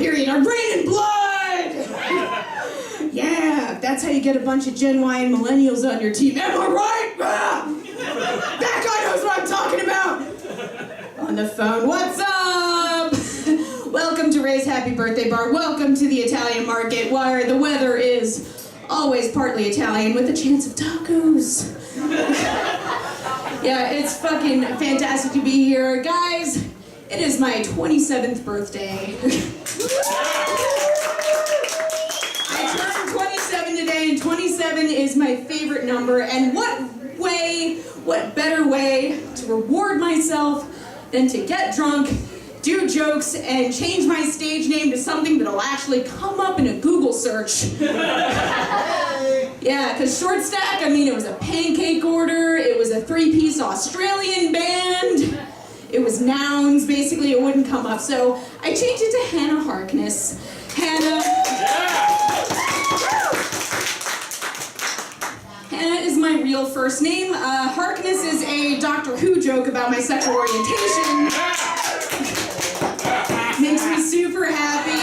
period are raining blood! Yeah, that's how you get a bunch of Gen Y and millennials on your team. Am I right? That guy knows what I'm talking about! On the phone, what's up? Welcome to Ray's Happy Birthday Bar. Welcome to the Italian market, where the weather is always partly Italian with a chance of tacos. Yeah, it's fucking fantastic to be here. Guys, it is my 27th birthday. I turned 27 today, and 27 is my favorite number, and what better way to reward myself than to get drunk, do jokes, and change my stage name to something that'll actually come up in a Google search. Yeah, because Short Stack, I mean, it was a pancake order, it was a 3-piece Australian band, it was nouns, basically, it wouldn't come up. So I changed it to Hannah Harkness. Hannah is my real first name. Harkness is a Doctor Who joke about my sexual orientation. Makes me super happy.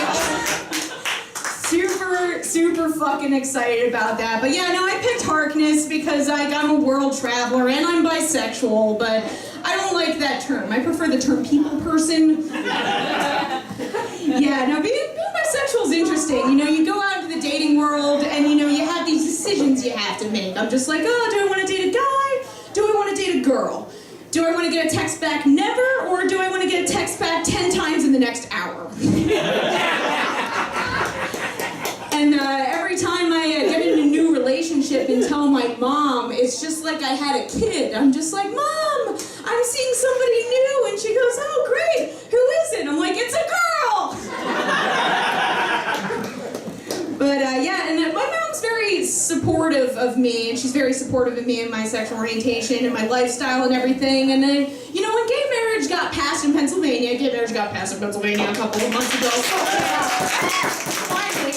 Super fucking excited about that. But yeah, no, I picked Harkness because I'm a world traveler and I'm bisexual, but I don't like that term. I prefer the term people person. Yeah, no, being bisexual is interesting. You know, you go out into the dating world and, you know, you have these decisions you have to make. I'm just like, oh, do I want to date a guy? Do I want to date a girl? Do I want to get a text back never, or do I want to get a text back 10 times in the next hour? And every time I get in a new relationship and tell my mom, it's just like I had a kid. I'm just like, Mom, I'm seeing somebody new. And she goes, oh, great. Who is it? I'm like, it's a girl. But yeah, and my mom's very supportive of me, and she's very supportive of me and my sexual orientation and my lifestyle and everything. And then, you know, when gay marriage got passed in Pennsylvania, a couple of months ago. Finally.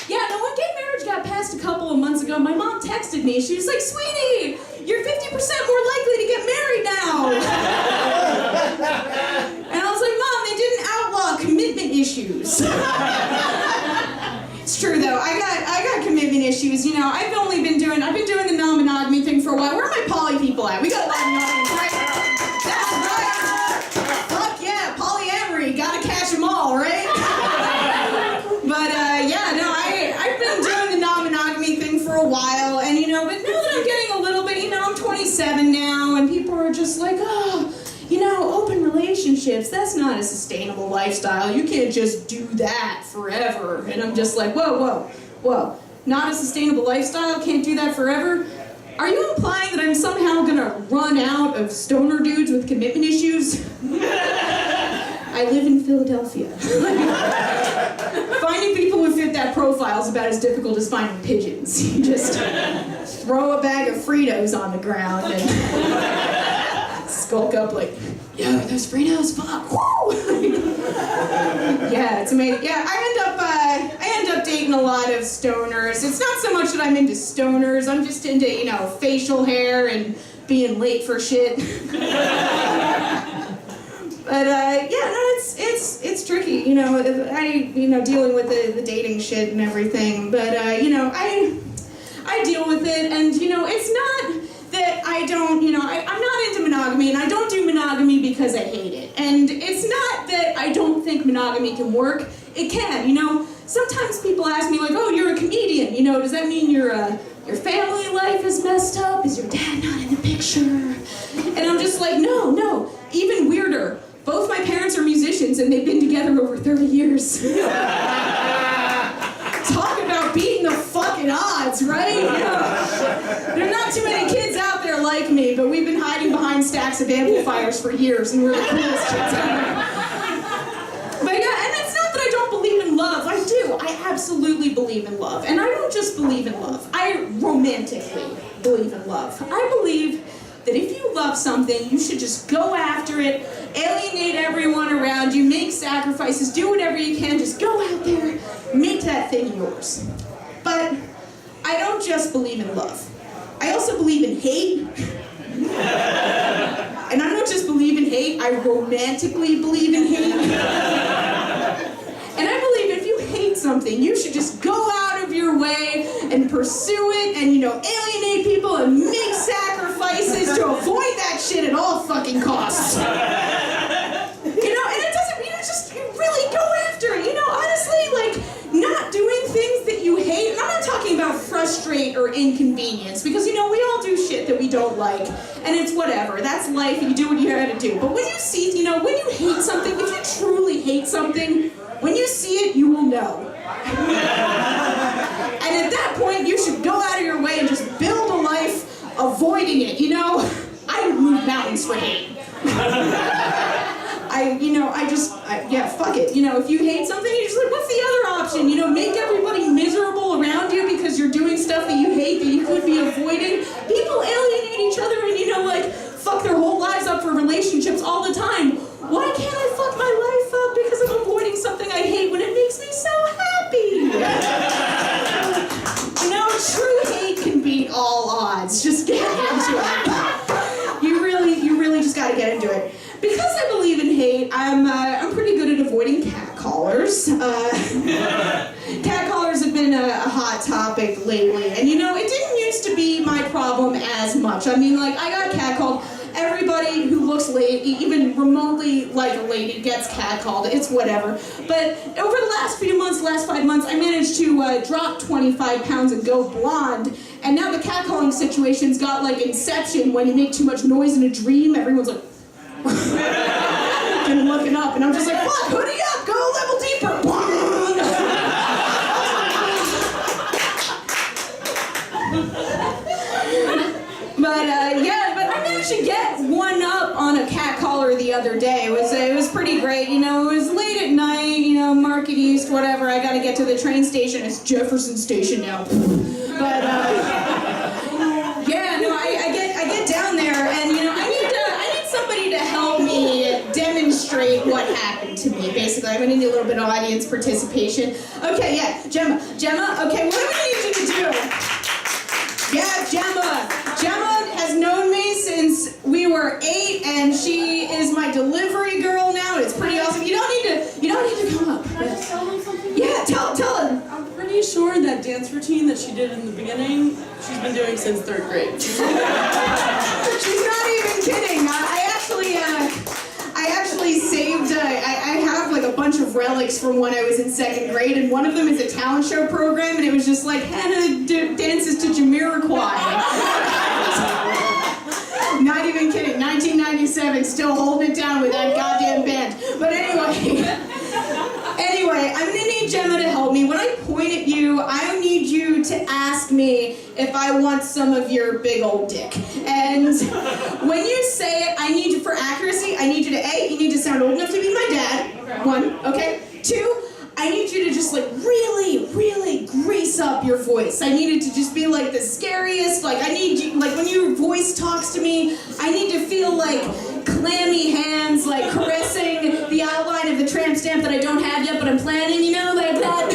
Yeah, no, when gay marriage got passed a couple of months ago, my mom texted me. She was like, sweetie, you're 50% more likely to get married now. And I was like, Mom, they didn't outlaw commitment issues. It's true though, I got commitment issues. You know, I've been doing the non-monogamy thing for a while. Where are my poly people at? We got a lot of monogamy, right? That's right. Fuck yeah, polyamory, gotta catch them all, right? But yeah, no, I've been doing the non-monogamy thing for a while, and you know, but now that I'm getting a little bit, you know, I'm 27 now, and people are just like, oh, you know, open relationships, that's not a sustainable lifestyle. You can't just do that forever. And I'm just like, whoa. Not a sustainable lifestyle? Can't do that forever? Are you implying that I'm somehow gonna run out of stoner dudes with commitment issues? I live in Philadelphia. Finding people who fit that profile is about as difficult as finding pigeons. You just throw a bag of Fritos on the ground and skulk up like, yo, those Fritos, fuck, woo! Yeah, it's amazing. Yeah, I end up dating a lot of stoners. It's not so much that I'm into stoners, I'm just into, you know, facial hair and being late for shit. But yeah, no, it's tricky, you know, dealing with the dating shit and everything. But you know, I deal with it, and you know, it's not that I don't, you know, I'm not into monogamy, and I don't do monogamy because I hate it. And it's not that I don't think monogamy can work. It can, you know. Sometimes people ask me like, oh, you're a comedian, you know, does that mean your family life is messed up? Is your dad not in the picture? And I'm just like, no, even weirder. Both my parents are musicians, and they've been together over 30 years. Talk about beating the fucking odds, right? Yeah. There are not too many kids out there like me, but we've been hiding behind stacks of amplifiers for years, and we're the coolest kids ever. But yeah, and it's not that I don't believe in love. I do. I absolutely believe in love. And I don't just believe in love. I romantically believe in love. I believe that if you love something, you should just go after it, alienate everyone around you, make sacrifices, do whatever you can, just go out there, make that thing yours. But I don't just believe in love. I also believe in hate. And I don't just believe in hate, I romantically believe in hate. something, you should just go out of your way and pursue it and, alienate people and make sacrifices to avoid that shit at all fucking costs. And it doesn't, you really go after it. Honestly, like, not doing things that you hate, and I'm not talking about frustrate or inconvenience, because, we all do shit that we don't like, and it's whatever. That's life, you do what you gotta do. But when you see, when you hate something, if you truly hate something, when you see it, you will know. And at that point, you should go out of your way and just build a life avoiding it, I would move mountains for hate. Fuck it. If you hate something, you're just like, what's the other option? Make everybody miserable around you because you're doing stuff that you hate that you could be avoiding. People alienate each other and, fuck their whole lives up for relationships all the time. Why can't I fuck my life up because I'm avoiding something I hate when it makes me so happy? True hate can beat all odds. Just get into it. You really just gotta get into it. Because I believe in hate, I'm pretty good at avoiding catcallers. Catcallers have been a hot topic lately, and it didn't used to be my problem as much. I got catcalled. Everybody who looks even remotely like a lady gets catcalled. It's whatever. But over the last 5 months, I managed to drop 25 pounds and go blonde. And now the catcalling situation's got like Inception, when you make too much noise in a dream, everyone's like, and looking up, and I'm just like, fuck, hoodie up, go a level deeper. But I managed to get one up on a catcaller the other day. It was pretty great. It was late at night, Market East, whatever. I gotta get to the train station. It's Jefferson Station now. But I get down there, and I need somebody to help me demonstrate what happened to me. Basically, I'm gonna need a little bit of audience participation. Okay, yeah, Gemma. Okay, what do we need you to do? Yeah, Gemma has known me since we were 8, and she is my delivery girl now. It's pretty awesome. You don't need to come up. Can I just tell them something? Yeah, tell her. I'm pretty sure that dance routine that she did in the beginning, she's been doing since 3rd grade. She's not even kidding. I actually saved, I have like a bunch of relics from when I was in 2nd grade, and one of them is a talent show program, and it was just like, Hannah dances to Jamiroquai. Not even kidding, 1997, still holding it down with that goddamn band. But anyway, I'm gonna need Gemma to help me. When I point at you, I need you to ask me if I want some of your big old dick. And when you say it, I need you, for accuracy, I need you to, A, you need to sound old enough to be my dad. 1, okay? 2, I need you to just like really, really grease up your voice. I need it to just be like the scariest, like I need you, like when your voice talks to me, I need to feel like clammy hands, like caressing the outline of the tramp stamp that I don't have yet, but I'm planning, like that.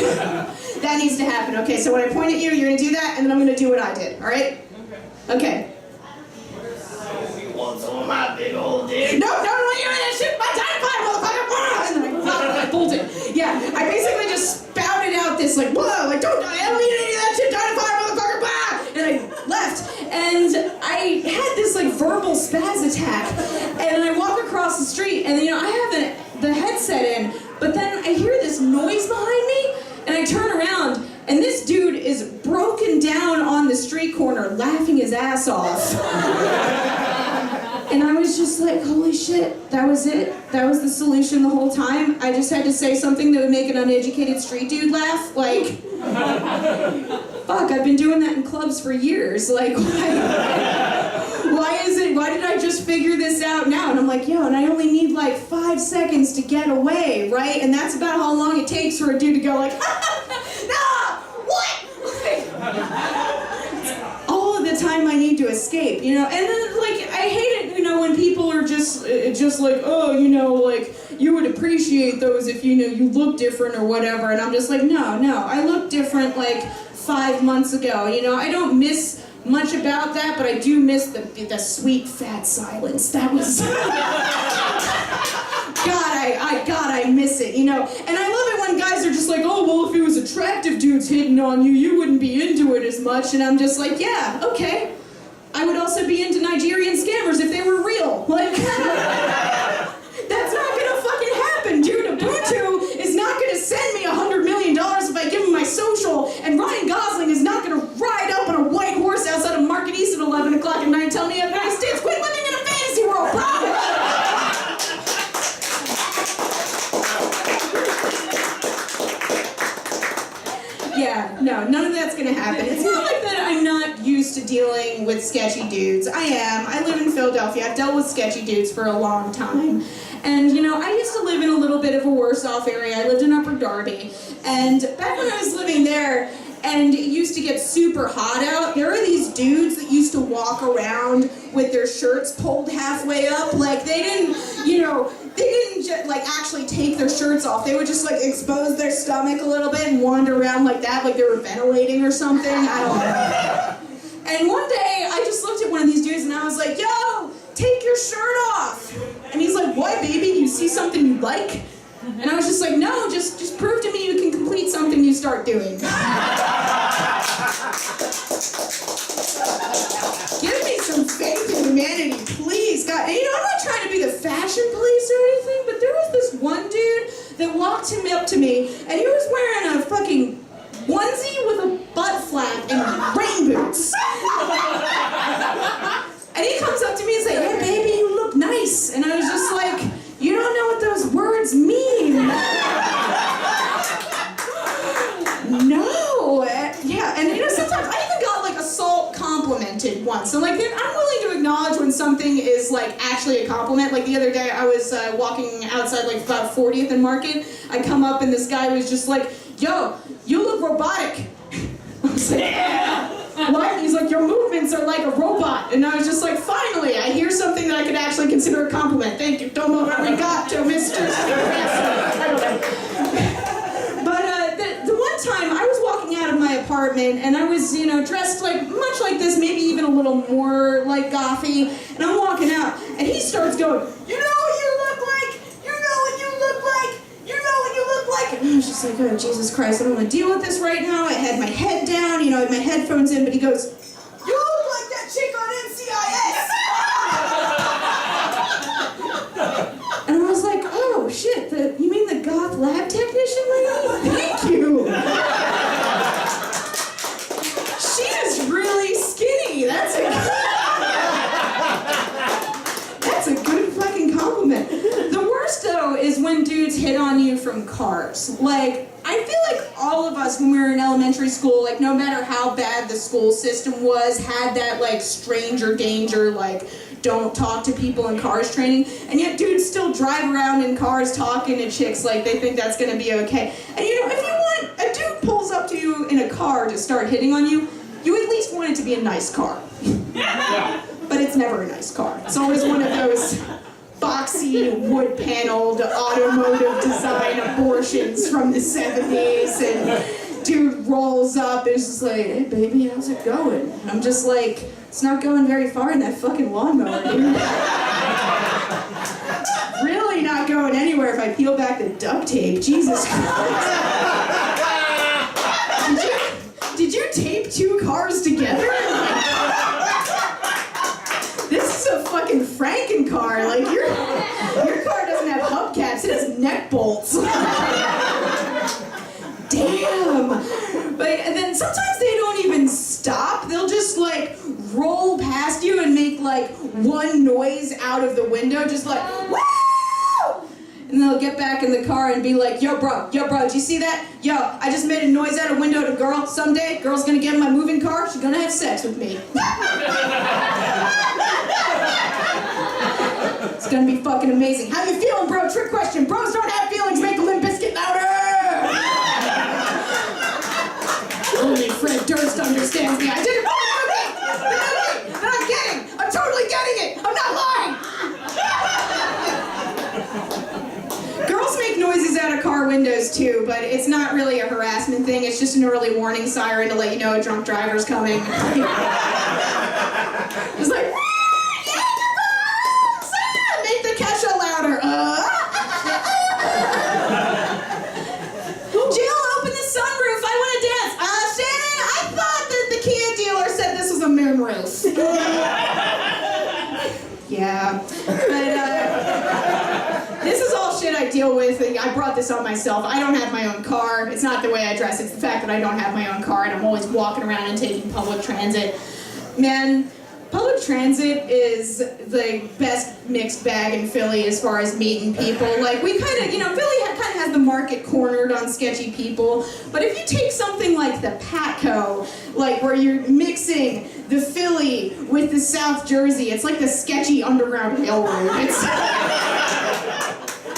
That needs to happen. Okay, so when I point at you, you're gonna do that, and then I'm gonna do what I did, all right? Okay. You want some of my big old dick? No, don't want you in that shit, my dynamite, motherfucker! And then I pulled it. Yeah, I basically just spouted out this like, whoa, like I don't need any of that shit, dynamite, motherfucker, blah! And I left, and I had this like verbal spaz attack, and I walk across the street, and I have the headset in, but then I hear this noise behind me, and I turn around, and this dude is broken down on the street corner, laughing his ass off. And I was just like, holy shit, that was it? That was the solution the whole time? I just had to say something that would make an uneducated street dude laugh? Like, fuck, I've been doing that in clubs for years. Like, why did I just figure this out now? And I'm like, and I only need like 5 seconds to get away, right? And that's about how long it takes for a dude to go like, nah, what? All of the time I need to escape, and then like, I hate it, when people are just like, oh, like, you would appreciate those if, you look different or whatever, and I'm just like, no, I look different like 5 months ago, I don't miss much about that, but I do miss the sweet fat silence. That was God, I miss it, And I love it when guys are just like, oh, well, if it was a attractive dudes hitting on you, you wouldn't be into it as much. And I'm just like, yeah, okay. I would also be into Nigerian scammers if they were real. Like, that's not gonna fucking happen, dude. Ubuntu is not gonna send me $100 million if I give him my social, and Ryan Gosling is not gonna ride up on a white horse outside of Market East at 11 o'clock at night and tell me I have nice tits. Quit living in a fantasy world, bro! Yeah, no, none of that's gonna happen. It's not like that I'm not used to dealing with sketchy dudes. I am. I live in Philadelphia. I've dealt with sketchy dudes for a long time. And, you know, I used to live in a little bit of a worse off area. I lived in Upper Darby. And back when I was living there, and it used to get super hot out, there were these dudes that used to walk around with their shirts pulled halfway up. Like, they didn't, you know, they didn't just, like, actually take their shirts off. They would just, like, expose their stomach a little bit and wander around like that, like they were ventilating or something. I don't know. And one day, I just looked at one of these dudes and I was like, yo, take your shirt off. And he's like, what, baby? You see something you like? And I was just like, no, just prove to me you can complete something you start doing. Give me some faith in humanity, please, God. And you know, I'm not trying to be the fashion police or anything, but there was this one dude that walked him up to me, and he was wearing a fucking onesie with a butt flap and rain boots. And he comes up to me and says, hey, baby, you look nice. And I was just like, you don't know what those words mean. No. Yeah, and you know, sometimes I even got like assault complimented once. And like, I'm willing to acknowledge when something is like actually a compliment. Like the other day, I was walking outside like about 40th and Market. I come up and this guy was just like, yo, you look robotic. I was like, yeah. What? He's like, your movements are like a robot. And I was just like, finally, I hear something that I could actually consider a compliment. Thank you. Domo arigato, Mr. I don't know. But the one time I was walking out of my apartment and I was, you know, dressed like much like this, maybe even a little more like gothy. And I'm walking out and he starts going, you know what you look like? You know what you look like? You know what you look like? And I was just like, oh, Jesus Christ, I don't want to deal with this right now. I had my head down, you know, I had my headphones in, but he goes, you look like that chick on NCIS. And I was like, oh, shit, you mean the goth lab technician lady? Thank you. She is really skinny. That's a good fucking compliment. The worst, though, is when dudes hit on you from cars. Like, I feel like all of us when we were in elementary school, like, no matter how bad the school system was, had that, like, stranger danger, like, don't talk to people in cars training. And yet dudes still drive around in cars talking to chicks like they think that's gonna be okay. And you know, if you want, a dude pulls up to you in a car to start hitting on you, you at least want it to be a nice car. But it's never a nice car. It's always one of those boxy, wood-paneled, automotive design abortions from the 70s, and dude rolls up and is just like, hey baby, how's it going? And I'm just like, it's not going very far in that fucking lawnmower, dude. Really not going anywhere if I peel back the duct tape. Jesus Christ. Did you tape two cars together? This is a fucking Franken car. Like, your car doesn't have hubcaps, it has neck bolts. Damn. But and then sometimes they don't even stop. They'll just like roll past you and make like one noise out of the window, just like, woo! And they'll get back in the car and be like, yo bro, do you see that? Yo, I just made a noise out a window to a girl. Someday, girl's gonna get in my moving car, she's gonna have sex with me. It's gonna be fucking amazing. How you feeling, bro? Trick question. Bros don't have feelings, make the Limp Bizkit louder! Only Fred Durst understands me. I did it for the movie! And I'm getting! I'm totally getting it! I'm not lying! Girls make noises out of car windows too, but it's not really a harassment thing. It's just an early warning siren to let you know a drunk driver's coming. It's like, make the Kesha louder. Jill, open the sunroof. I brought this on myself. I don't have my own car. It's not the way I dress, it's the fact that I don't have my own car and I'm always walking around and taking public transit. Man, public transit is the best mixed bag in Philly as far as meeting people. Like, we kind of, Philly kind of has the market cornered on sketchy people. But if you take something like the Patco, like where you're mixing the Philly with the South Jersey, it's like the sketchy Underground Railroad.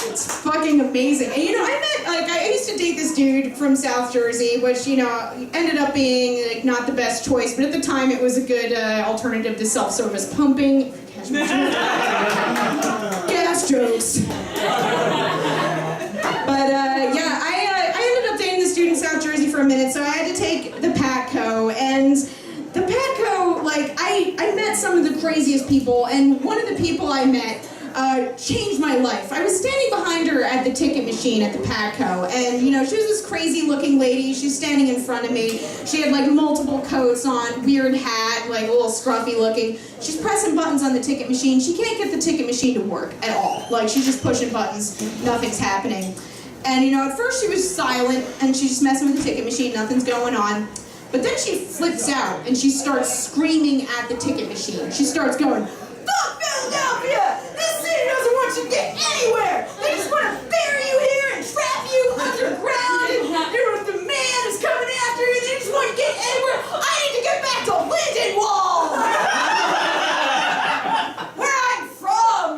It's fucking amazing. And I used to date this dude from South Jersey, which, ended up being like not the best choice, but at the time it was a good alternative to self-service pumping. Gas jokes. But I ended up dating this dude in South Jersey for a minute, so I had to take the Patco, and the Patco, like, I met some of the craziest people, and one of the people I met changed my life. I was standing behind her at the ticket machine at the Patco, and she was this crazy looking lady. She's standing in front of me. She had like multiple coats on, weird hat, like a little scruffy looking. She's pressing buttons on the ticket machine. She can't get the ticket machine to work at all. Like, she's just pushing buttons, nothing's happening. And at first she was silent and she's just messing with the ticket machine, nothing's going on. But then she flips out and she starts screaming at the ticket machine. She starts going, "Fuck Philadelphia! This city doesn't want you to get anywhere! They just want to bury you here and trap you underground, and the man is coming after you, they just want to get anywhere! I need to get back to Lindenwold! Where I'm from!"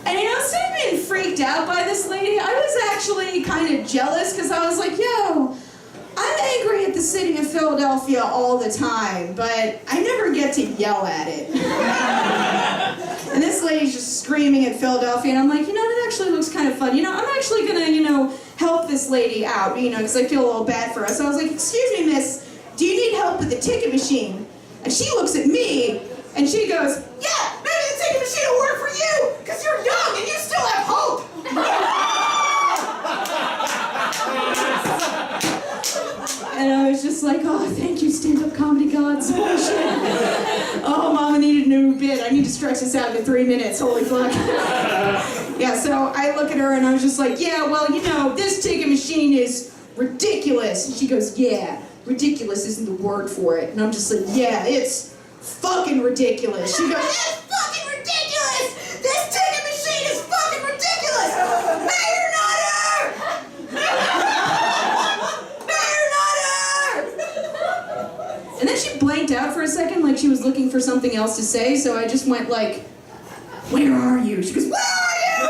And instead of being freaked out by this lady, I was actually kind of jealous, because I was like, yo, I'm angry at the city of Philadelphia all the time, but I never get to yell at it. And this lady's just screaming at Philadelphia, and I'm like, that actually looks kind of fun. I'm actually gonna, help this lady out, because I feel a little bad for her. So I was like, "Excuse me, miss, do you need help with the ticket machine?" And she looks at me, and she goes, "Yeah, maybe the ticket machine will work for you, because you're young and you still have hope." And I was just like, "Oh, thank you, stand-up comedy gods." Oh, Mama needed a new bit. I need to stretch this out to 3 minutes. Holy fuck. Yeah, so I look at her and I was just like, "Yeah, well, this ticket machine is ridiculous." And she goes, "Yeah, ridiculous isn't the word for it." And I'm just like, "Yeah, it's fucking ridiculous." She goes, "It's fucking ridiculous! This ticket machine is fucking ridiculous! Mayor Nutter! Mayor Nutter!" And then she blanked out for a second, like she was looking for something else to say, so I just went like, "Where are you?" She goes, "Where are you?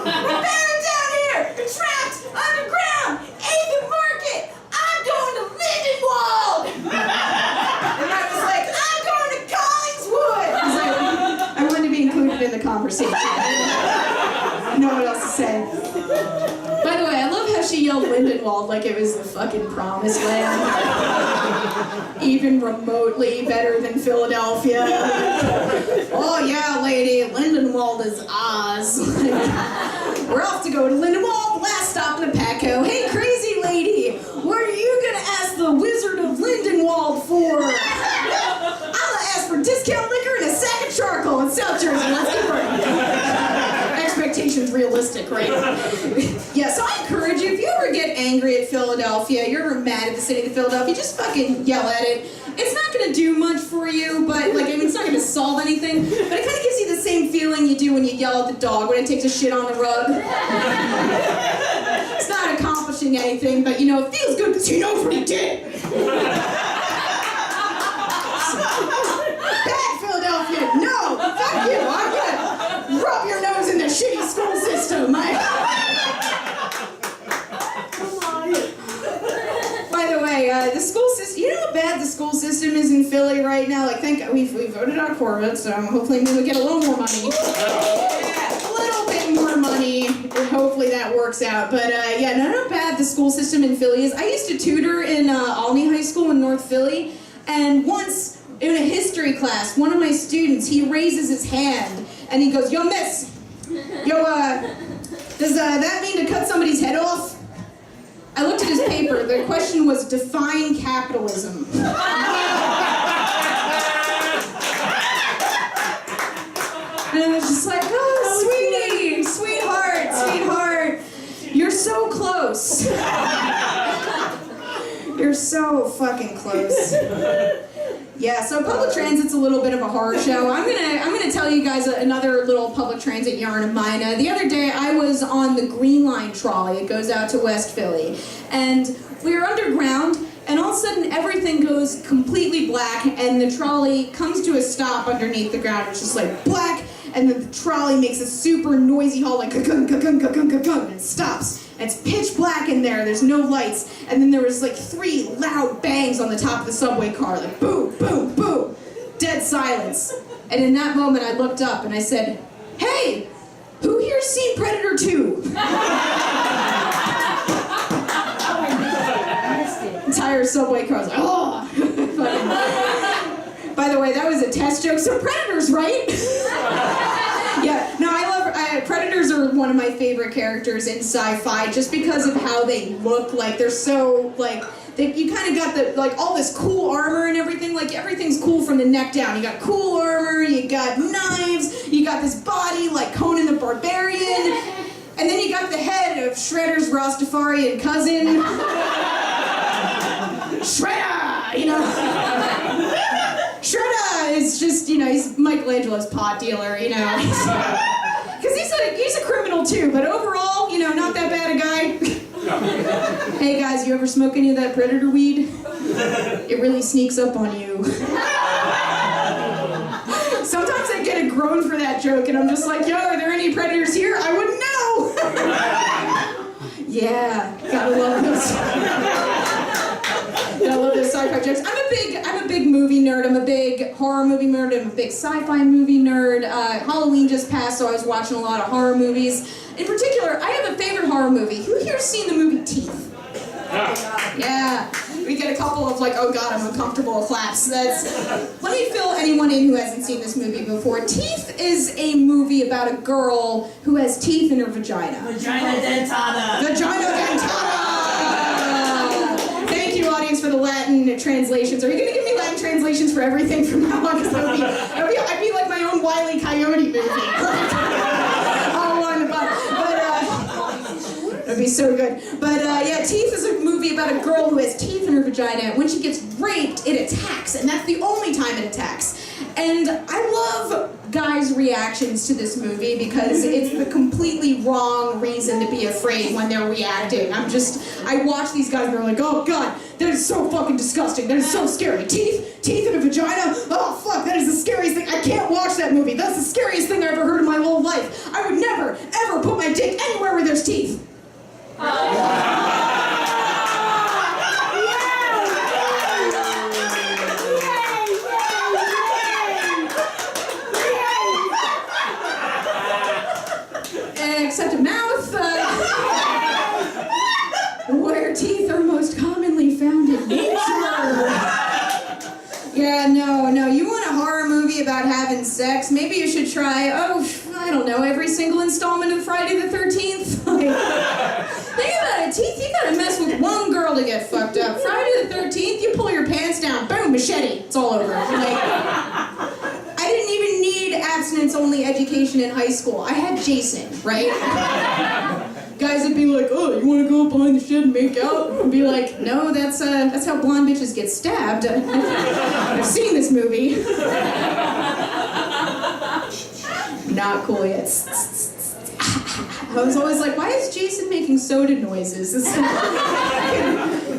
We're buried down here, trapped underground, 8th Market. I'm going to Lindenwold." And I was like, "I'm going to Collingswood." I wanted to be included in the conversation. I didn't know what else to say. By the way, I love how she yelled Lindenwold like it was the fucking promised land. Even remotely better than Philadelphia. "Oh yeah, lady, Lindenwold is Oz." "We're off to go to Lindenwold, last stop in the Patco. Hey, crazy lady, what are you gonna ask the Wizard of Lindenwold for?" "I'm gonna ask for discount liquor and a sack of charcoal in South Jersey. Let's get working." Expectations realistic, right? Yeah, so I encourage you, if you ever get angry at Philadelphia, you're ever mad at the city of Philadelphia, just fucking yell at it. It's not gonna do much for you, but it's not gonna solve anything, but it kind of gives you the same feeling you do when you yell at the dog when it takes a shit on the rug. It's not accomplishing anything, but it feels good because you know what you did. Bad Philadelphia, no, fuck you, I'm gonna rub your nose in the shitty school system. By the way, the school system, you know how bad the school system is in Philly right now? Like, we voted on Corbett, so hopefully maybe we'll get a little more money. Yeah, a little bit more money, and hopefully that works out. But yeah, not how bad the school system in Philly is. I used to tutor in Albany High School in North Philly, and once in a history class, one of my students, he raises his hand, and he goes, "Yo, miss, does that mean to cut somebody's head off?" I looked at his paper. The question was, define capitalism. And I was just like, "Oh, sweetie, sweetheart, so close. You're so fucking close. Yeah, so public transit's a little bit of a horror show. I'm gonna tell you guys another little public transit yarn of mine. The other day I was on the Green Line trolley. It goes out to West Philly, and we were underground. And all of a sudden, everything goes completely black, and the trolley comes to a stop underneath the ground. It's just like black, and then the trolley makes a super noisy haul, like ka-kung, ka-kung, ka-kung, ka-kung, and it stops. And it's pitch black in there. There's no lights, and then there was like 3 loud bangs on the top of the subway car, like boom, boom, boom, dead silence. And in that moment, I looked up and I said, "Hey, who here's seen Predator 2?" Entire subway car was like, oh. By the way, that was a test joke, so Predators, right? Yeah, no, Predators are one of my favorite characters in sci-fi just because of how they look. Like, they're so, like, you kind of got all this cool armor and everything. Like, everything's cool from the neck down. You got cool armor, you got knives, you got this body like Conan the Barbarian, and then you got the head of Shredder's Rastafarian cousin. Shredder, you know. Shredder is just, he's Michelangelo's pot dealer, because he's a criminal too, but overall, not that bad a guy. Hey guys, you ever smoke any of that Predator weed? It really sneaks up on you. Sometimes I get a groan for that joke, and I'm just like, yo, are there any Predators here? I wouldn't know. Yeah, gotta love those. I love those sci-fi jokes. I'm a big movie nerd. I'm a big horror movie nerd. I'm a big sci-fi movie nerd. Halloween just passed, so I was watching a lot of horror movies. In particular, I have a favorite horror movie. Who here's seen the movie Teeth? Yeah. We get a couple of like, oh god, I'm uncomfortable claps. Let me fill anyone in who hasn't seen this movie before. Teeth is a movie about a girl who has teeth in her vagina. Vagina dentata. Vagina dentata! Thank you, audience, for the Latin translations. Are you going to give me Latin translations for everything from now on? Because I'd be like my own Wile E. Coyote movie. All along the bottom. That'd be so good. But yeah, Teeth is a movie about a girl who has teeth in her vagina. When she gets raped, it attacks, and that's the only time it attacks. And I love guys' reactions to this movie because it's the completely wrong reason to be afraid when they're reacting. I watch these guys and they're like, oh god, that is so fucking disgusting. That is so scary. Teeth in a vagina? Oh fuck, that is the scariest thing. I can't watch that movie. That's the scariest thing I ever heard in my whole life. I would never, ever put my dick anywhere where there's teeth. Except a mouth, where teeth are most commonly found in nature. Yeah, no, you want a horror movie about having sex? Maybe you should try, I don't know, every single installment of Friday the 13th. Think about it, Teeth, you gotta mess with one girl to get fucked up. Friday the 13th, you pull your pants down, boom, machete, it's all over. I didn't even need abstinence-only education in high school. I had Jason, right? Guys would be like, oh, you want to go behind the shed and make out? I'd be like, no, that's how blonde bitches get stabbed. I've seen this movie. Not cool yet. I was always like, why is Jason making soda noises?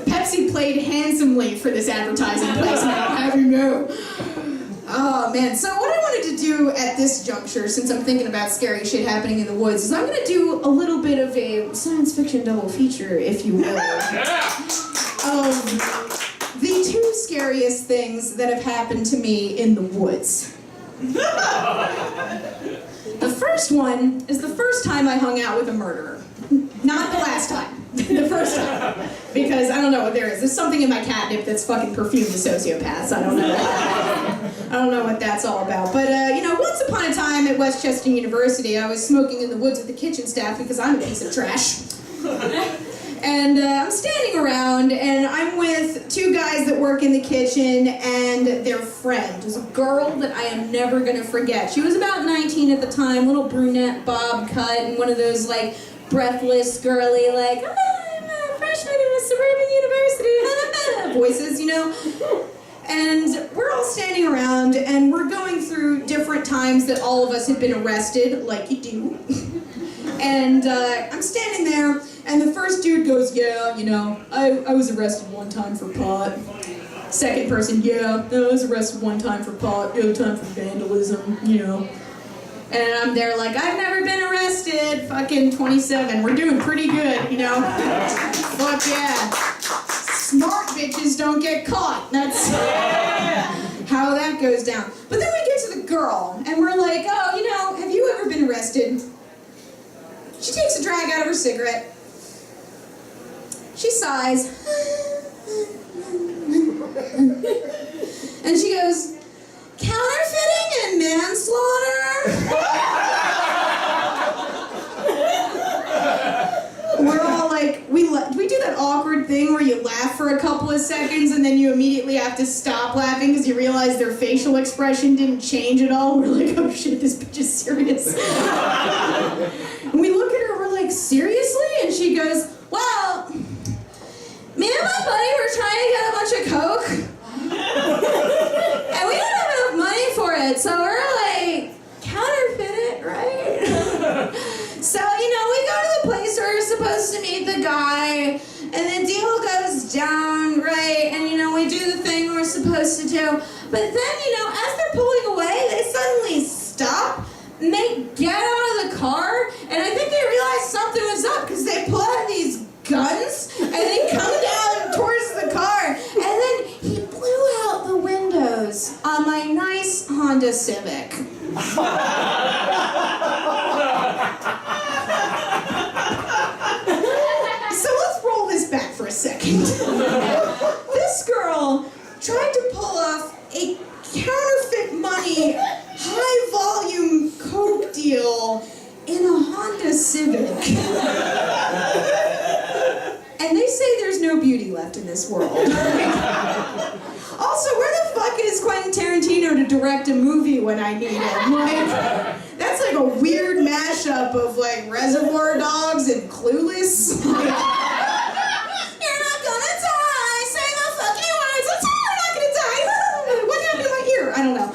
Pepsi played handsomely for this advertising placement, I'll have you know. Oh man, so what I wanted to do at this juncture, since I'm thinking about scary shit happening in the woods, is I'm going to do a little bit of a science fiction double feature, if you will, of the 2 scariest things that have happened to me in the woods. The first one is the first time I hung out with a murderer. Not the last time. The first time. Because I don't know what there is. There's something in my catnip that's fucking perfumed to sociopaths. I don't know what that's all about. But, once upon a time at Westchester University, I was smoking in the woods with the kitchen staff because I'm a piece of trash. And I'm standing around, and I'm with 2 guys that work in the kitchen and their friend. There's a girl that I am never going to forget. She was about 19 at the time, little brunette bob cut, and one of those, like, breathless, girly, like, I'm a freshman in a suburban university, voices, you know? And we're all standing around, and we're going through different times that all of us had been arrested, like you do. And I'm standing there, and the first dude goes, yeah, you know, I was arrested one time for pot. Second person, yeah, no, I was arrested one time for pot, the other time for vandalism, you know. And I'm there like, I've never been arrested, fucking 27, we're doing pretty good, you know. Fuck yeah. Smart bitches don't get caught, that's how that goes down. But then we get to the girl, and we're like, oh, you know, have you ever been arrested? She takes a drag out of her cigarette. She sighs. And she goes, counterfeiting and manslaughter? We're all like, we do that awkward thing where you laugh for a couple of seconds and then you immediately have to stop laughing because you realize their facial expression didn't change at all. We're like, oh shit, this bitch is serious. And we look at her, we're like, seriously? And she goes, well, me and my buddy were trying to get a bunch of coke. And we don't have enough money for it, so we're like, counterfeit it, right? So, you know, we go to the place where we're supposed to meet the guy, and the deal goes down, right? And, you know, we do the thing we're supposed to do. But then, you know, as they're pulling away, they suddenly stop, and they get out of the car, and I think they realize something was up, because they pull out these guns, and they come down towards the car, and then he blew out the windows on my nice Honda Civic. So let's roll this back for a second. This girl tried to pull off a counterfeit money, high-volume coke deal in a Honda Civic. And they say there's no beauty left in this world. Also, where the fuck is Quentin Tarantino to direct a movie when I need him? Like, that's like a weird mashup of like Reservoir Dogs and Clueless. Like, you're not gonna die, say the fucking words, I'm totally not gonna die. What happened to my ear? I don't know.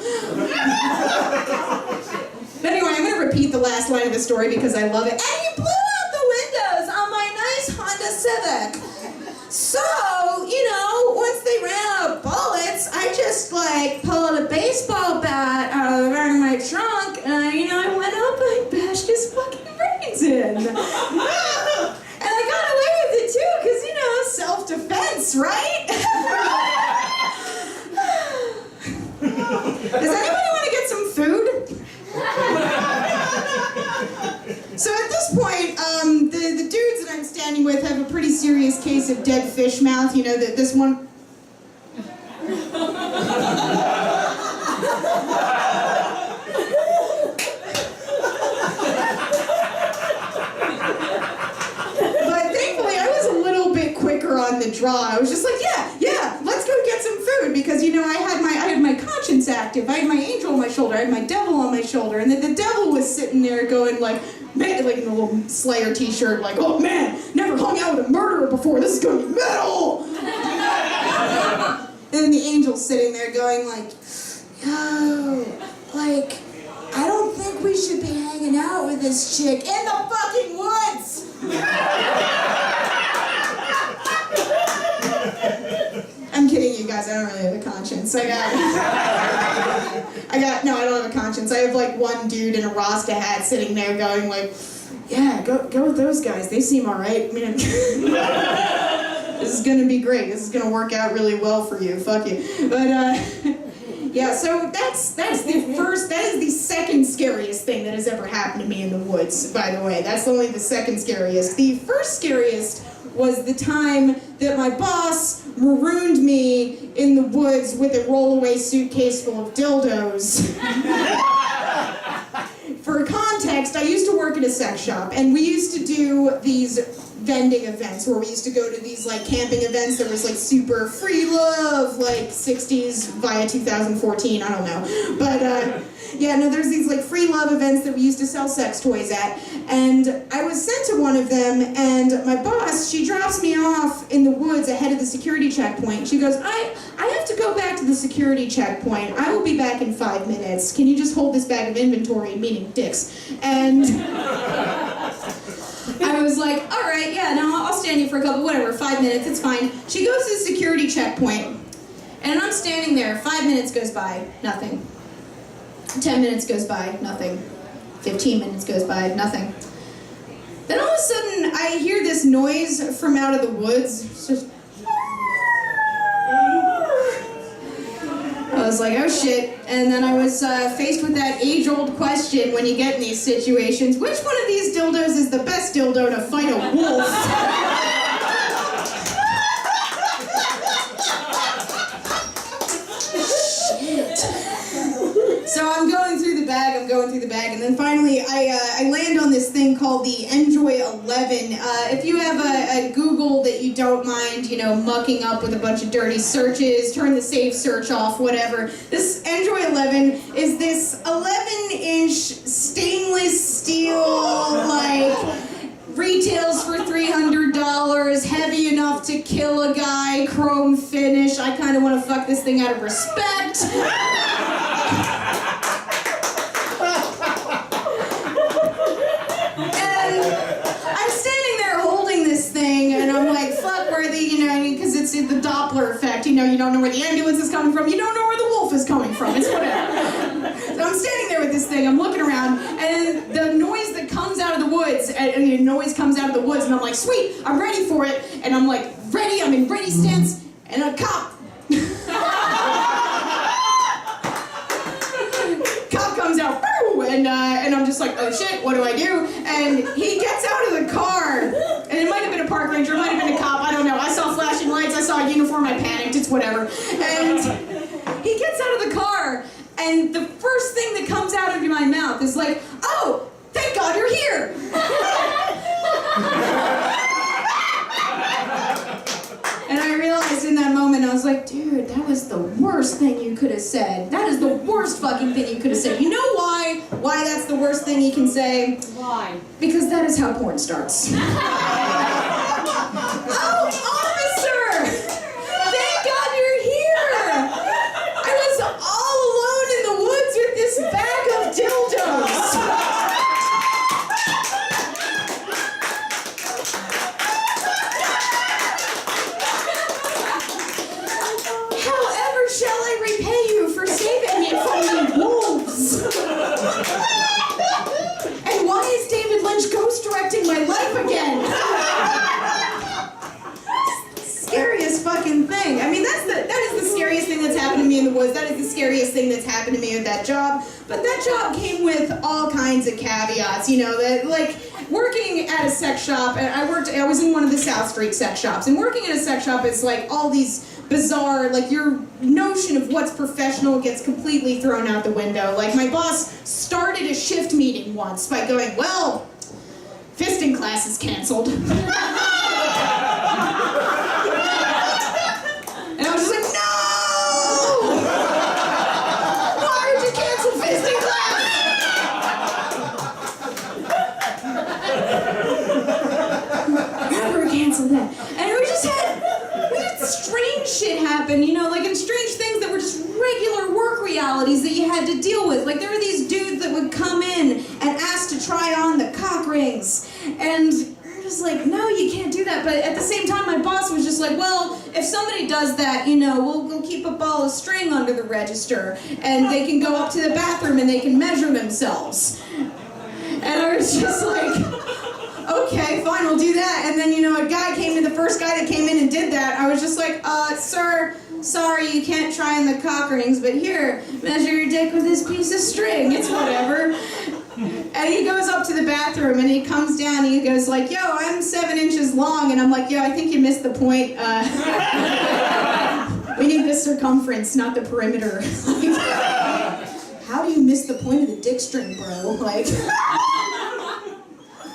But anyway, I'm gonna repeat the last line of the story because I love it. And he blew out the windows on my nice Honda Civic. So, you know, once they ran out of bullets, I just like pulled a baseball bat out of my trunk and you know, I went up and I bashed his fucking brains in. And I got away with it too, because, you know, self-defense, right? Does anybody want to get some food? So at this point, the dudes that I'm standing with have a pretty serious case of dead fish mouth. You know, that this one... But thankfully, I was a little bit quicker on the draw. I was just like, yeah, let's go get some food. Because, you know, I had my conscience active. I had my angel on my shoulder. I had my devil on my shoulder. And then the devil was sitting there going like, man, like in a little Slayer t-shirt, like, oh man, never hung out with a murderer before, this is gonna be metal! And then the angel's sitting there going like, yo, like, I don't think we should be hanging out with this chick in the fucking woods! I'm kidding you guys, I don't really have a conscience. No, I don't have a conscience. I have like one dude in a Rasta hat sitting there going like, yeah, go with those guys. They seem all right, man. This is gonna be great. This is gonna work out really well for you. Fuck you. But yeah, so that is the second scariest thing that has ever happened to me in the woods, by the way. That's only the second scariest. The first scariest was the time that my boss marooned me in the woods with a rollaway suitcase full of dildos. For context, I used to work at a sex shop, and we used to do these vending events where we used to go to these like camping events that was like super free love, like 60s via 2014, I don't know. But Yeah, no, there's these like free love events that we used to sell sex toys at, and I was sent to one of them, and my boss, she drops me off in the woods ahead of the security checkpoint. She goes, I have to go back to the security checkpoint. I will be back in 5 minutes. Can you just hold this bag of inventory, meaning dicks? And I was like, all right, yeah, no, I'll stand you for a couple, whatever, 5 minutes, it's fine. She goes to the security checkpoint, and I'm standing there. 5 minutes goes by, nothing. 10 minutes goes by, nothing. 15 minutes goes by, nothing. Then all of a sudden, I hear this noise from out of the woods. It's just... I was like, oh shit. And then I was faced with that age-old question when you get in these situations. Which one of these dildos is the best dildo to fight a wolf? So I'm going through the bag, and then finally I land on this thing called the Enjoy 11. If you have a Google that you don't mind, you know, mucking up with a bunch of dirty searches, turn the save search off, whatever. This Enjoy 11 is this 11-inch stainless steel, like, retails for $300, heavy enough to kill a guy, chrome finish. I kind of want to fuck this thing out of respect. And I'm like, fuck, worthy, you know, because it's the Doppler effect, you know, you don't know where the ambulance is coming from, you don't know where the wolf is coming from, it's whatever. So I'm standing there with this thing, I'm looking around, and the noise that comes out of the woods, and the noise comes out of the woods, and I'm like, sweet, I'm ready for it, and I'm like, ready, I'm in ready stance, and a cop. Cop comes out, and I'm just like, oh shit, what do I do? And he gets out of the car, and it might have been a park ranger, it might have been a cop, I don't know. I saw flashing lights, I saw a uniform, I panicked, it's whatever. And he gets out of the car, and the first thing that comes out of my mouth is like, oh, thank God you're here. And I realized in that moment, I was like, dude, that was the worst thing you could have said. That is the worst fucking thing you could have said. You know why? Why that's the worst thing you can say? Why? Because that is how porn starts. Oh, officer! Thank God you're here! I was all alone in the woods with this bag of dildos. Shall I repay you for saving me from the wolves? And why is David Lynch ghost directing my life again? Scariest fucking thing. I mean, that is the scariest thing that's happened to me in the woods. That is the scariest thing that's happened to me with that job. But that job came with all kinds of caveats, you know, that like working at a sex shop, and I was in one of the South Street sex shops, and working at a sex shop is like all these bizarre, like your notion of what's professional gets completely thrown out the window. Like my boss started a shift meeting once by going, well, fisting class is canceled. And I was just like, no! Why would you cancel fisting class? Never cancel that. And we just had strange shit happen, you know, like in strange things that were just regular work realities that you had to deal with. Like there were these dudes that would come in and ask to try on the cock rings, and we're just like, no, you can't do that. But at the same time, my boss was just like, well, if somebody does that, you know, we'll keep a ball of string under the register, and they can go up to the bathroom and they can measure themselves. And I was just like, okay, fine, we'll do that. And then, you know, the first guy that came in and did that, I was just like, sir, sorry, you can't try on the cock rings, but here, measure your dick with this piece of string, it's whatever. And he goes up to the bathroom, and he comes down, and he goes like, yo, I'm 7 inches long, and I'm like, yo, I think you missed the point. We need the circumference, not the perimeter. How do you miss the point of the dick string, bro? Like...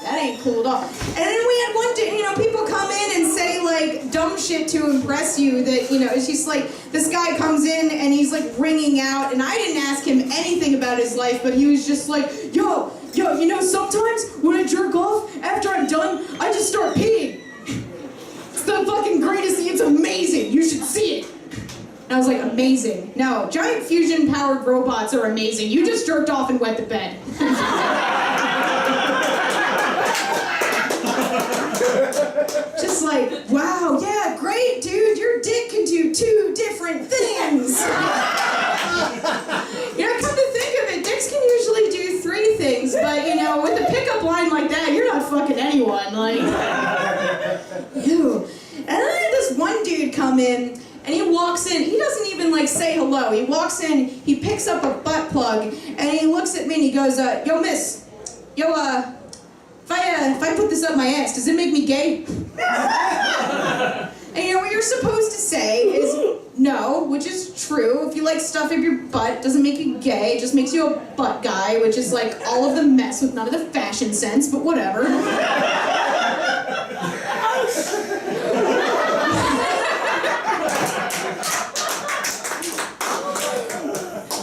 That ain't cool at all. And then we had one day, you know, people come in and say, like, dumb shit to impress you that, you know, it's just like, this guy comes in and he's like ringing out, and I didn't ask him anything about his life, but he was just like, yo, you know, sometimes when I jerk off, after I'm done, I just start peeing. It's the fucking greatest thing, it's amazing, you should see it. And I was like, amazing. No, giant fusion-powered robots are amazing. You just jerked off and wet the bed. Just like, wow, yeah, great, dude, your dick can do 2 different things. You know, come to think of it, dicks can usually do 3 things, but, you know, with a pickup line like that, you're not fucking anyone, like, ew. And then I had this one dude come in, and he walks in, he doesn't even, like, say hello. He walks in, he picks up a butt plug, and he looks at me and he goes, yo, miss, yo, if I put this up my ass, does it make me gay? And you know what you're supposed to say is no, which is true. If you like stuff up your butt, it doesn't make you gay, it just makes you a butt guy, which is like all of the mess with none of the fashion sense, but whatever.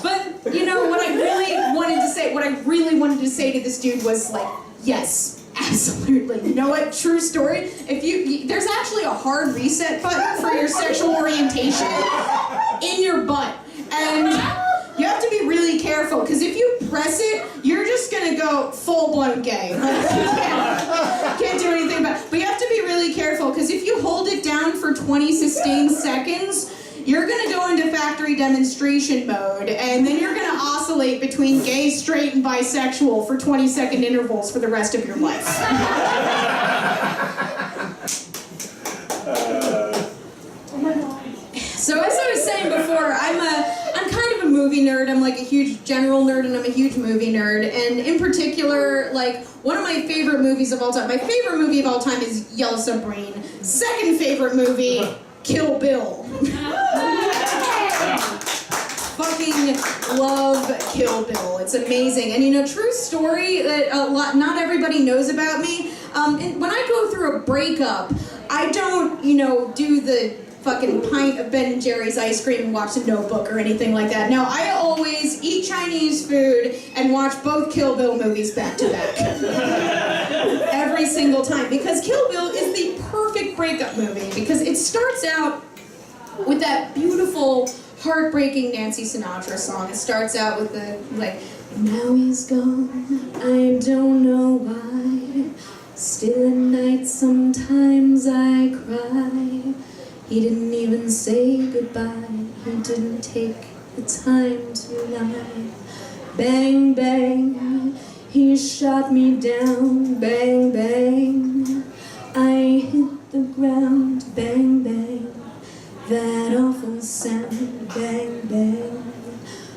But, you know, what I really wanted to say to this dude was like, yes. Absolutely. You know what? True story. If there's actually a hard reset button for your sexual orientation in your butt, and you have to be really careful because if you press it, you're just gonna go full-blown gay. Like, you can't do anything about it. But you have to be really careful because if you hold it down for 20 sustained seconds, you're gonna go into factory demonstration mode, and then you're gonna oscillate between gay, straight, and bisexual for 20-second intervals for the rest of your life. So as I was saying before, I'm kind of a movie nerd. I'm like a huge general nerd, and I'm a huge movie nerd. And in particular, like one of my favorite movies of all time. My favorite movie of all time is Yellow Submarine. Second favorite movie, Kill Bill. Fucking love Kill Bill. It's amazing. And you know, true story that not everybody knows about me. When I go through a breakup, I don't, you know, do the fucking pint of Ben & Jerry's ice cream and watch The Notebook or anything like that. No, I always eat Chinese food and watch both Kill Bill movies back to back. Every single time. Because Kill Bill is the perfect breakup movie. Because it starts out with that beautiful, heartbreaking Nancy Sinatra song. It starts out with the, like, now he's gone, I don't know why. Still at night sometimes I cry. He didn't even say goodbye. He didn't take the time to lie. Bang, bang, he shot me down. Bang, bang, I hit the ground. Bang, bang, that awful sound. Bang, bang,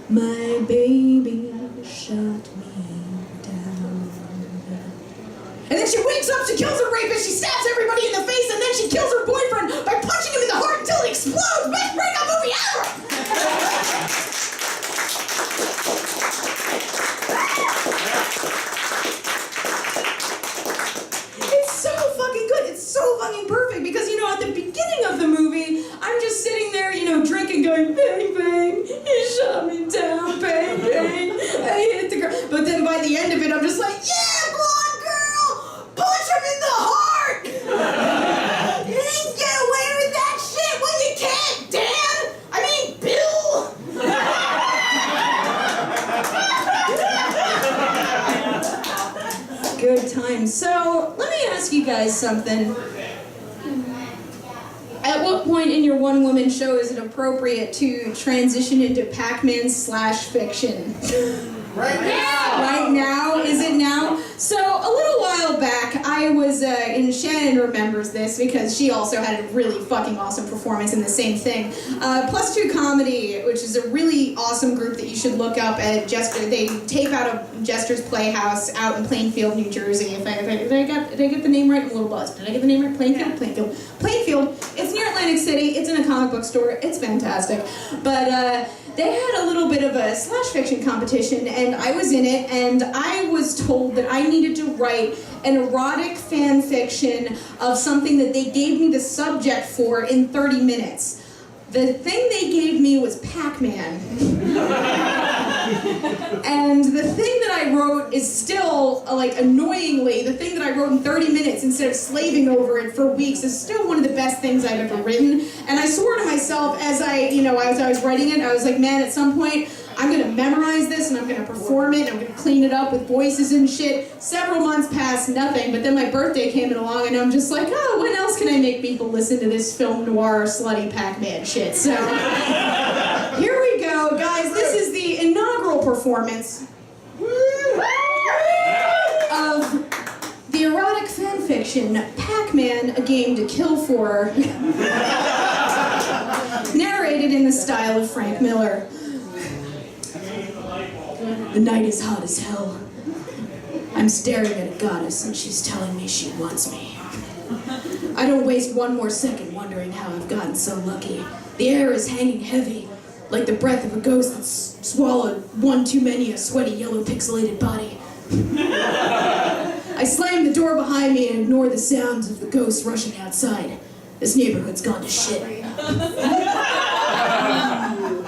my baby shot me down. And then she wakes up, she kills her rapist, she stabs everybody in the face, and then she kills her boyfriend by punching him in the heart until he explodes. Best breakup movie ever! It's so fucking good. It's so fucking perfect because, you know, at the beginning of the movie, I'm just sitting there, you know, drinking, going, bang, bang, he shot me down, bang, bang, I hit the ground. But then by the end of it, I'm just like, yeah, blonde girl, punch him in the heart! You didn't get away with that shit. Well, you can't, Dan. I mean, Bill. Good times. So, let me ask you guys something. At what point in your one-woman show is it appropriate to transition into Pac-Man/fiction? Right now! Right now? Is it now? So, a little while back, I was, and Shannon remembers this because she also had a really fucking awesome performance in the same thing. Plus Two Comedy, which is a really awesome group that you should look up at Jester. They tape out of Jester's Playhouse out in Plainfield, New Jersey. Did I get the name right? I'm a little buzzed. Did I get the name right? Plainfield? Yeah. Plainfield. It's near Atlantic City. It's in a comic book store. It's fantastic. But, they had a little bit of a slash fiction competition, and I was in it, and I was told that I needed to write an erotic fan fiction of something that they gave me the subject for in 30 minutes. The thing they gave me was Pac-Man. And the thing that I wrote is still, like, annoyingly, the thing that I wrote in 30 minutes instead of slaving over it for weeks is still one of the best things I've ever written. And I swore to myself as I was writing it, I was like, man, at some point, I'm gonna memorize this and I'm gonna perform it, and I'm gonna clean it up with voices and shit. Several months passed, nothing, but then my birthday came along and I'm just like, oh, when else can I make people listen to this film noir slutty Pac-Man shit? So, here we go, guys. This is the inaugural performance of the erotic fanfiction, Pac-Man, A Game to Kill For, narrated in the style of Frank Miller. The night is hot as hell. I'm staring at a goddess and she's telling me she wants me. I don't waste one more second wondering how I've gotten so lucky. The air is hanging heavy, like the breath of a ghost that's swallowed one too many a sweaty yellow pixelated body. I slam the door behind me and ignore the sounds of the ghosts rushing outside. This neighborhood's gone to shit.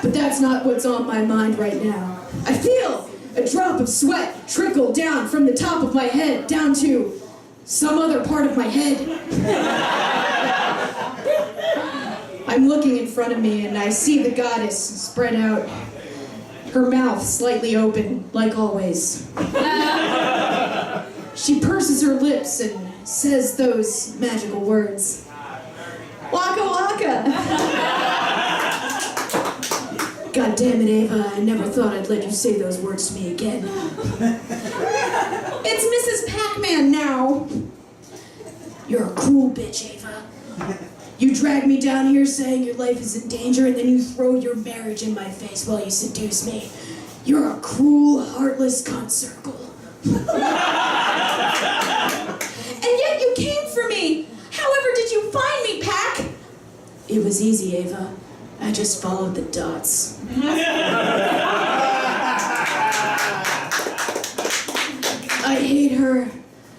But that's not what's on my mind right now. I feel a drop of sweat trickle down from the top of my head down to some other part of my head. I'm looking in front of me and I see the goddess spread out, her mouth slightly open, like always. She purses her lips and says those magical words. Waka waka! God damn it, Ava, I never thought I'd let you say those words to me again. It's Mrs. Pac-Man now. You're a cruel bitch, Ava. You drag me down here saying your life is in danger, and then you throw your marriage in my face while you seduce me. You're a cruel, heartless cunt circle. And yet you came for me. However did you find me, Pac? It was easy, Ava. I just followed the dots. I hate her.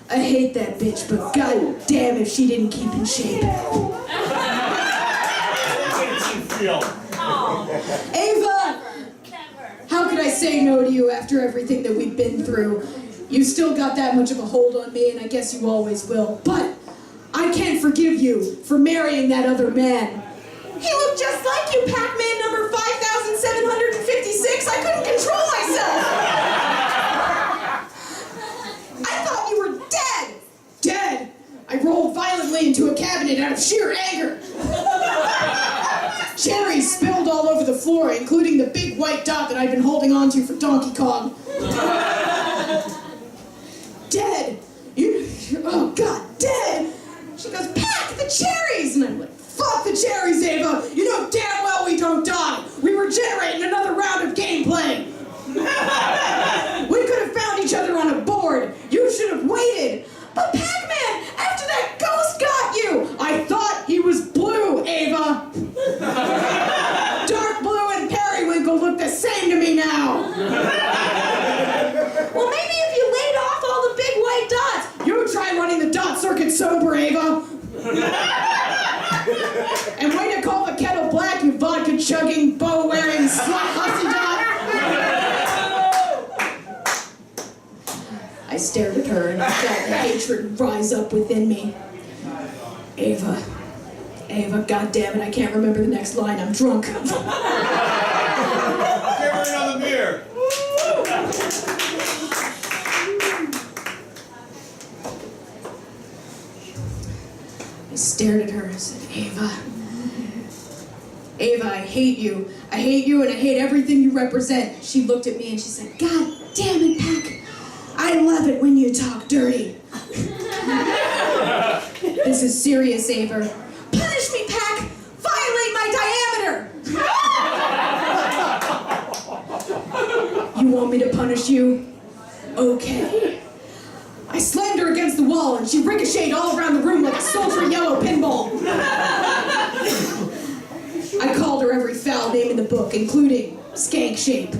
I hate that bitch, but god damn if she didn't keep in shape. Ava! How could I say no to you after everything that we've been through? You still got that much of a hold on me, and I guess you always will. But I can't forgive you for marrying that other man. He looked just like you, Pac-Man number 5756. I couldn't control myself. I thought you were dead. Dead? I rolled violently into a cabinet out of sheer anger. Cherries spilled all over the floor, including the big white dot that I've been holding on to for Donkey Kong. Dead? Oh God, dead? She goes, Pack the cherries! And I'm like, fuck the cherries, Ava! You know damn well we don't die! We regenerate in another round of gameplay! We could have found each other on a board! You should have waited! But Pac-Man, after that ghost got you! I thought he was blue, Ava! Dark blue and periwinkle look the same to me now! Well, maybe if you laid off all the big white dots, you try running the dot circuit sober, Ava! And way to call the kettle black, you vodka-chugging, bow-wearing, slut-hussy dot! I stared at her and I felt the hatred rise up within me. Ava, goddammit, I can't remember the next line, I'm drunk. Give her another beer. I stared at her and said, Ava, I hate you. I hate you and I hate everything you represent. She looked at me and she said, God damn it, Pac. I love it when you talk dirty. This is serious, Ava. Punish me, Pac. Violate my diameter. You want me to punish you? Okay. I slammed her against the wall and she ricocheted all around the room like a sultry yellow pinball. I called her every foul name in the book, including Skank Shape.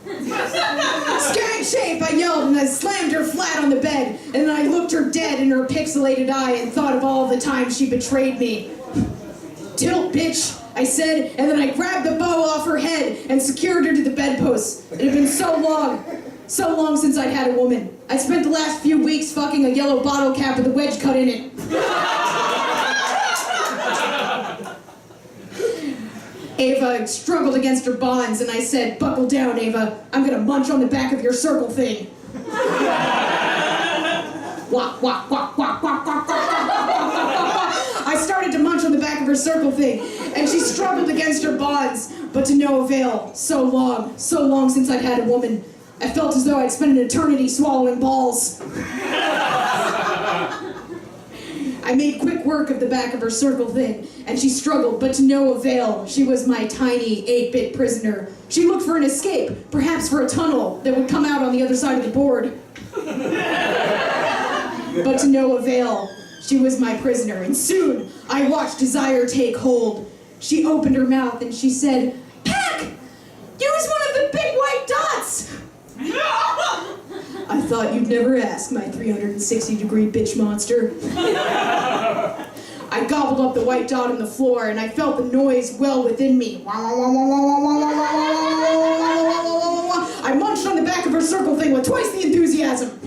Skank in shape, I yelled, and I slammed her flat on the bed, and then I looked her dead in her pixelated eye and thought of all the times she betrayed me. Tilt, bitch, I said, and then I grabbed the bow off her head and secured her to the bedpost. It had been so long since I'd had a woman. I spent the last few weeks fucking a yellow bottle cap with a wedge cut in it. Ava struggled against her bonds, and I said, buckle down, Ava. I'm gonna munch on the back of your circle thing. Wah, wah, wah, wah, wah, wah, wah, wah. I started to munch on the back of her circle thing, and she struggled against her bonds, but to no avail. So long since I'd had a woman. I felt as though I'd spent an eternity swallowing balls. I made quick work of the back of her circle thing, and she struggled, but to no avail. She was my tiny 8-bit prisoner. She looked for an escape, perhaps for a tunnel that would come out on the other side of the board. But to no avail. She was my prisoner, and soon I watched desire take hold. She opened her mouth and she said, Pack! Use one of the big white dots! I thought you'd never ask, my 360-degree bitch monster. I gobbled up the white dot on the floor, and I felt the noise well within me. I munched on the back of her circle thing with twice the enthusiasm.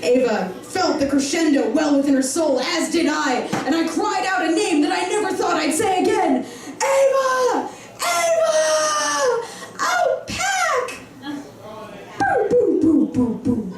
Ava felt the crescendo well within her soul, as did I, and I cried out a name that I never thought I'd say again. Ava! Ava! Oh, Pack! Boo, boo, boo, boo, boo.